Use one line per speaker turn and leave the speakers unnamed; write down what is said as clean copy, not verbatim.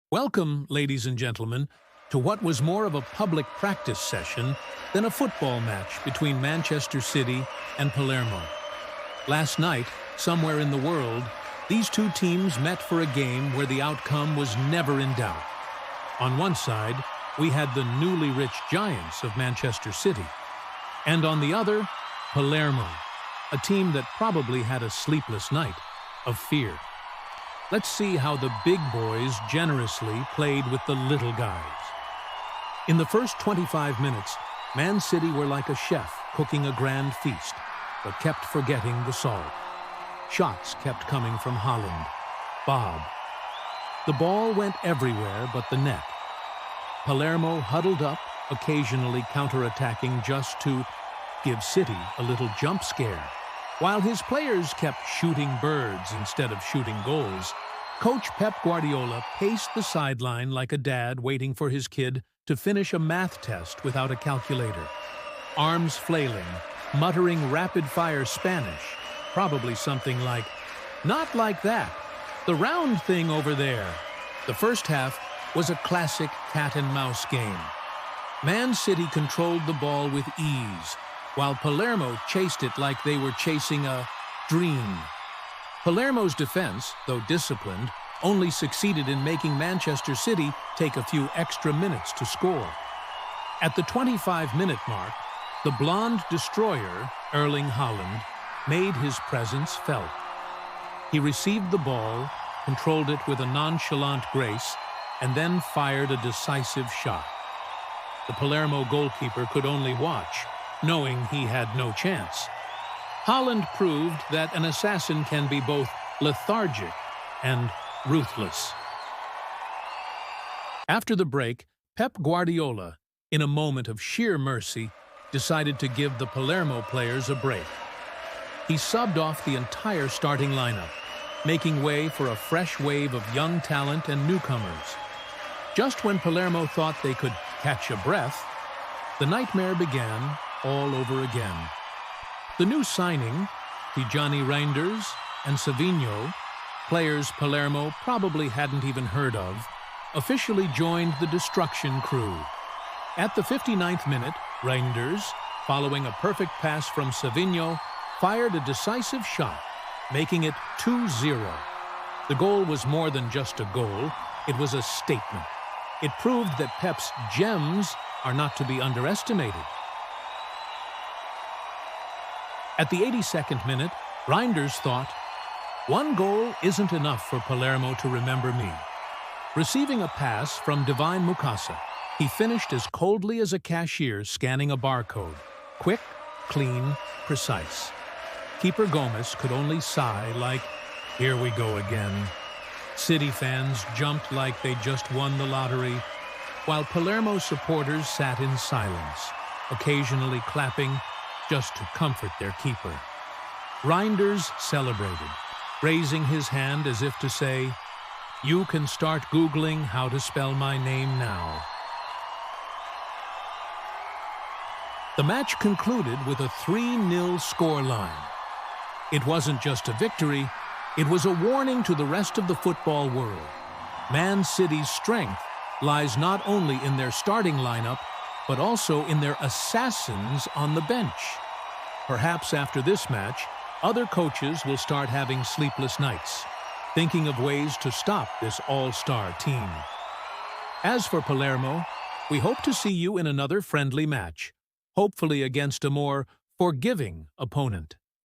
Welcome, ladies and gentlemen, to what was more of a public practice session than a football match between Manchester City and Palermo. Last night, somewhere in the world, these two teams met for a game where the outcome was never in doubt. On one side, we had the newly rich giants of Manchester City, and on the other, Palermo, a team that probably had a sleepless night of fear. Let's see how the big boys generously played with the little guys. In the first 25 minutes, Man City were like a chef cooking a grand feast, but kept forgetting the salt. Shots kept coming from Holland, Bob. The ball went everywhere but the net. Palermo huddled up, occasionally counterattacking just to give City a little jump scare. While his players kept shooting birds instead of shooting goals, Coach Pep Guardiola paced the sideline like a dad waiting for his kid to finish a math test without a calculator. Arms flailing, muttering rapid-fire Spanish, probably something like, "Not like that, the round thing over there." The first half was a classic cat-and-mouse game. Man City controlled the ball with ease, while Palermo chased it like they were chasing a dream. Palermo's defense, though disciplined, only succeeded in making Manchester City take a few extra minutes to score. At the 25-minute mark, the blonde destroyer, Erling Haaland, made his presence felt. He received the ball, controlled it with a nonchalant grace, and then fired a decisive shot. The Palermo goalkeeper could only watch, knowing he had no chance. Haaland proved that an assassin can be both lethargic and ruthless. After the break, Pep Guardiola, in a moment of sheer mercy, decided to give the Palermo players a break. He subbed off the entire starting lineup, making way for a fresh wave of young talent and newcomers. Just when Palermo thought they could catch a breath, the nightmare began all over again. The new signing, Tijani Reinders and Savinho, players Palermo probably hadn't even heard of, officially joined the destruction crew. At the 59th minute, Reinders, following a perfect pass from Savinho, fired a decisive shot, making it 2-0. The goal was more than just a goal, it was a statement. It proved that Pep's gems are not to be underestimated. At the 82nd minute, Reinders thought, "One goal isn't enough for Palermo to remember me." Receiving a pass from Divine Mukasa, he finished as coldly as a cashier scanning a barcode. Quick, clean, precise. Keeper Gomez could only sigh like, "Here we go again." City fans jumped like they just won the lottery, while Palermo supporters sat in silence, occasionally clapping just to comfort their keeper. Reinders celebrated, raising his hand as if to say, "You can start Googling how to spell my name now." The match concluded with a 3-0 scoreline. It wasn't just a victory, it was a warning to the rest of the football world. Man City's strength lies not only in their starting lineup, but also in their assassins on the bench. Perhaps after this match, other coaches will start having sleepless nights, thinking of ways to stop this all-star team. As for Palermo, we hope to see you in another friendly match, hopefully against a more forgiving opponent.